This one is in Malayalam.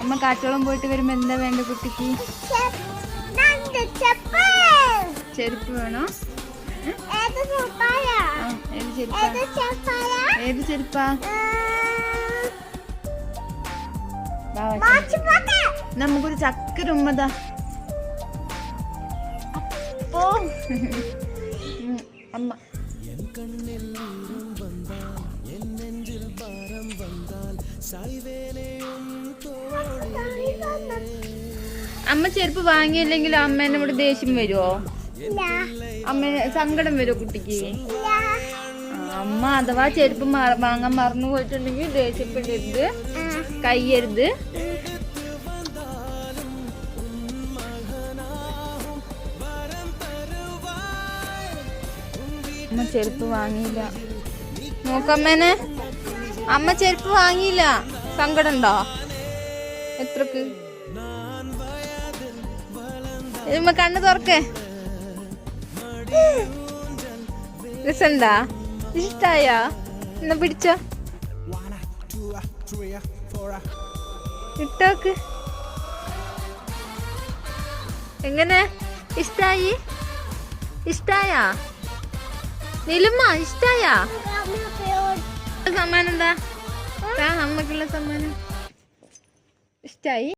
അമ്മ കാറ്റോളം പോയിട്ട് വരുമ്പോ എന്താ വേണ്ട കുട്ടിക്ക്? ചെരുപ്പ് വേണോ? ഏത് ചെരുപ്പാ? നമുക്കൊരു ചക്കര ഉമ്മതാ. അപ്പോ അമ്മ അമ്മ ചെരുപ്പ് വാങ്ങിയില്ലെങ്കിൽ അമ്മേനെ ഇവിടെ ദേഷ്യം വരുമോ? അമ്മ സങ്കടം വരുമോ കുട്ടിക്ക്? അമ്മ അഥവാ ചെരുപ്പ് വാങ്ങാൻ മറന്നു പോയിട്ടുണ്ടെങ്കിൽ ദേഷ്യപ്പെടരുത്, കയ്യരുത്. അമ്മ ചെരുപ്പ് വാങ്ങിയില്ല. നോക്കമ്മേനെ, അമ്മ ചെരുപ്പ് വാങ്ങിയില്ല. സങ്കടം ഉണ്ടോ? എത്രക്ക്? കണ്ണ് തുറക്കേ. രസണ്ടാ? ഇഷ്ടായോ? എന്നാ പിടിച്ചോ, ഇട്ടോക്ക്. എങ്ങനെ? ഇഷ്ടായി? ഇഷ്ടായാ നിലുമ്മ? ഇഷ്ടായാ? സമ്മാനം എന്താ? അമ്മക്കുള്ള സമ്മാനം ഇഷ്ടായി?